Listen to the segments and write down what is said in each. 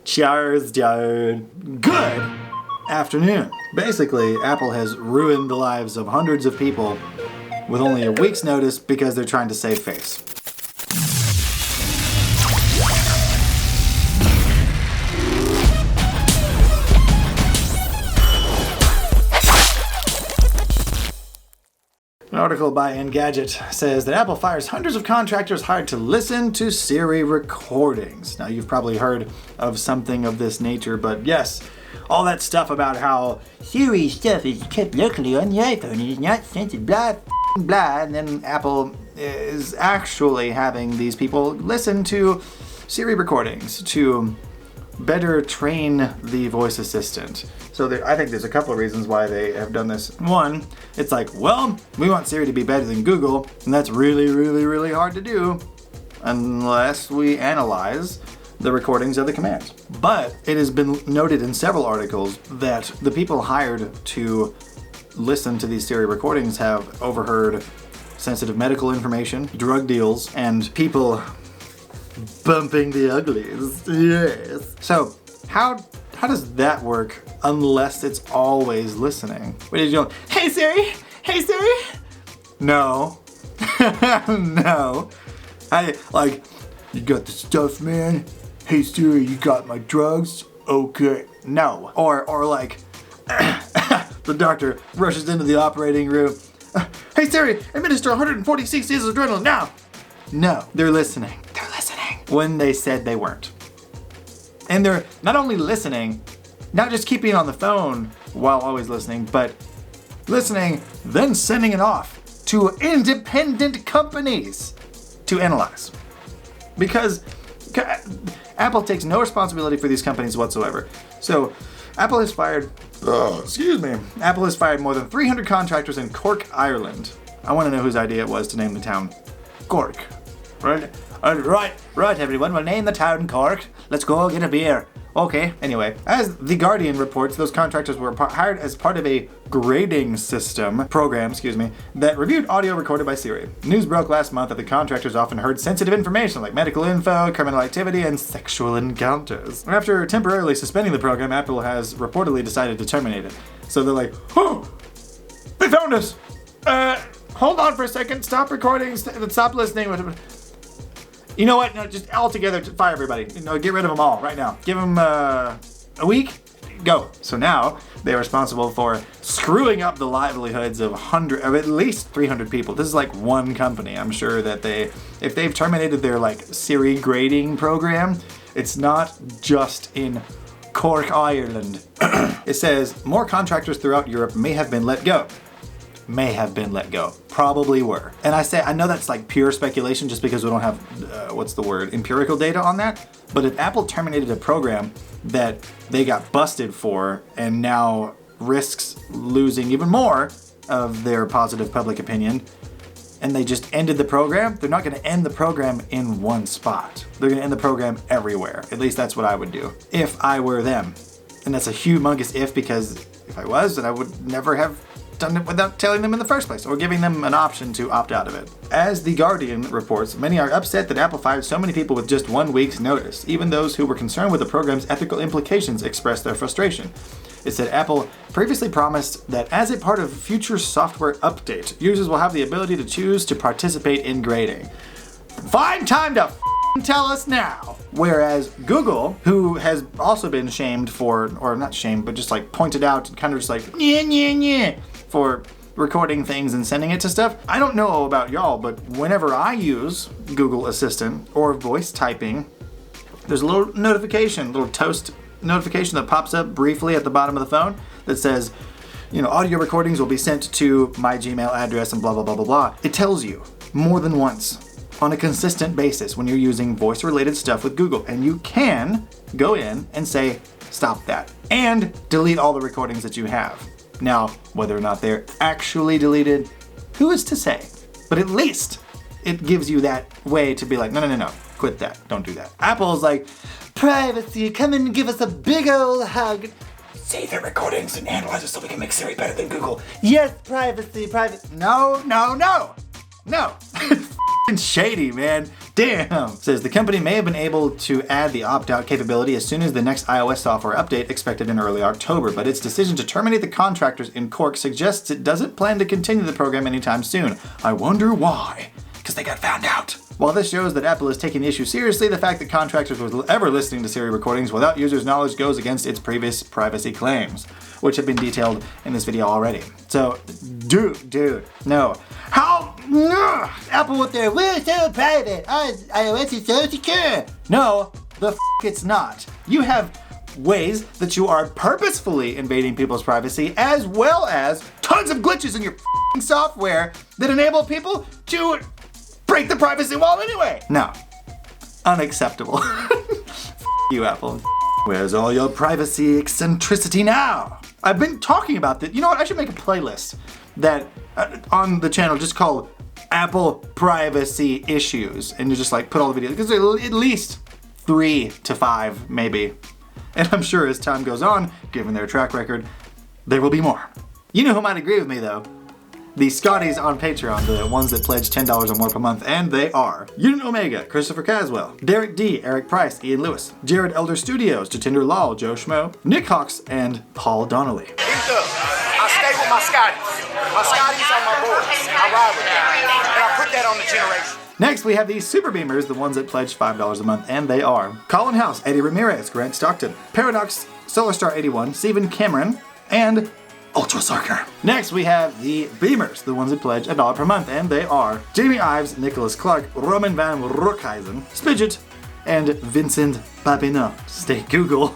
Cheers, dude. Good afternoon. Basically, Apple has ruined the lives of hundreds of people with only a week's notice because they're trying to save face. An article by Engadget says that Apple fires hundreds of contractors hired to listen to Siri recordings. Now, you've probably heard of something of this nature, but yes, all that stuff about how Siri stuff is kept locally on the iPhone and is not sent blah, blah, and then Apple is actually having these people listen to Siri recordings to better train the voice assistant. So I think there's a couple of reasons why they have done this. One, it's like, well, we want Siri to be better than Google, and that's really, really, really hard to do unless we analyze the recordings of the commands. But it has been noted in several articles that the people hired to listen to these Siri recordings have overheard sensitive medical information, drug deals, and people bumping the uglies. Yes. So how does that work unless it's always listening? What are you doing? Hey Siri! Hey Siri! No. No. You got the stuff, man? Hey Siri, you got my drugs? Okay. No. Or like, the doctor rushes into the operating room. Hey Siri, administer 140 cc's of adrenaline now! No. They're listening. They're listening. When they said they weren't. And they're not only listening, not just keeping it on the phone while always listening, but listening, then sending it off to independent companies to analyze. Because Apple takes no responsibility for these companies whatsoever. So Apple has fired more than 300 contractors in Cork, Ireland. I want to know whose idea it was to name the town Cork. Right, everyone, we'll name the town Cork. Let's go get a beer. Okay, anyway, as The Guardian reports, those contractors were hired as part of a grading program, that reviewed audio recorded by Siri. News broke last month that the contractors often heard sensitive information like medical info, criminal activity, and sexual encounters. After temporarily suspending the program, Apple has reportedly decided to terminate it. So they're like, oh, they found us! Hold on for a second, stop recording, stop listening. You know what? No, just all together, fire everybody. Get rid of them all right now. Give them a week. Go. So now they're responsible for screwing up the livelihoods of at least 300 people. This is like one company. I'm sure that if they've terminated their Siri grading program, it's not just in Cork, Ireland. It says more contractors throughout Europe may have been let go. May have been let go. Probably were. And I know that's pure speculation just because we don't have, empirical data on that. But if Apple terminated a program that they got busted for and now risks losing even more of their positive public opinion, and they just ended the program, they're not going to end the program in one spot. They're going to end the program everywhere. At least that's what I would do if I were them. And that's a humongous if, because if I was, then I would never have done it without telling them in the first place or giving them an option to opt out of it. As The Guardian reports, many are upset that Apple fired so many people with just 1 week's notice. Even those who were concerned with the program's ethical implications expressed their frustration. It said Apple previously promised that as a part of future software update, users will have the ability to choose to participate in grading. Find time to tell us now. Whereas Google, who has also been shamed for, or not shamed, but just pointed out, kind of just for recording things and sending it to stuff. I don't know about y'all, but whenever I use Google Assistant or voice typing, there's a little toast notification that pops up briefly at the bottom of the phone that says, audio recordings will be sent to my Gmail address and blah, blah, blah, blah, blah. It tells you more than once on a consistent basis when you're using voice-related stuff with Google. And you can go in and say, stop that, and delete all the recordings that you have. Now, whether or not they're actually deleted, who is to say? But at least it gives you that way to be like, no, quit that, don't do that. Apple's like, privacy, come and give us a big old hug. Save the recordings and analyze it so we can make Siri better than Google. Yes, privacy. No. It's shady, man. Damn! Says the company may have been able to add the opt-out capability as soon as the next iOS software update expected in early October, but its decision to terminate the contractors in Cork suggests it doesn't plan to continue the program anytime soon. I wonder why. Because they got found out. While this shows that Apple is taking the issue seriously, the fact that contractors were ever listening to Siri recordings without users' knowledge goes against its previous privacy claims, which have been detailed in this video already. So, dude, no. How? Apple with their, we're so private, iOS is so secure. No, the it's not. You have ways that you are purposefully invading people's privacy, as well as tons of glitches in your software that enable people to break the privacy wall anyway. No. Unacceptable. You, Apple. Where's all your privacy eccentricity now? I've been talking about this. You know what? I should make a playlist that on the channel just called Apple Privacy Issues. And you just like put all the videos, because there are at least 3 to 5 maybe. And I'm sure as time goes on, given their track record, there will be more. You know who might agree with me though? The Scotties on Patreon, the ones that pledge $10 or more per month, and they are Unit Omega, Christopher Caswell, Derek D, Eric Price, Ian Lewis, Jared Elder Studios, Jatinder Lal, Joe Schmo, Nick Hawks, and Paul Donnelly. I stay with my Scotties. My Scotties are my boys. I ride with them. And I put that on the generation. Next, we have the Super Beamers, the ones that pledge $5 a month, and they are Colin House, Eddie Ramirez, Grant Stockton, Paradox, SolarStar81, Stephen Cameron, and Ultra Sarker. Next, we have the Beamers, the ones that pledge $1 per month, and they are Jamie Ives, Nicholas Clark, Roman van Rookhuizen, Spidget, and Vincent Papineau. Stay Google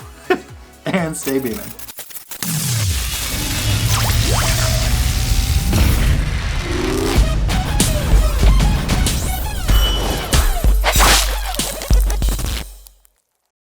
and stay beaming.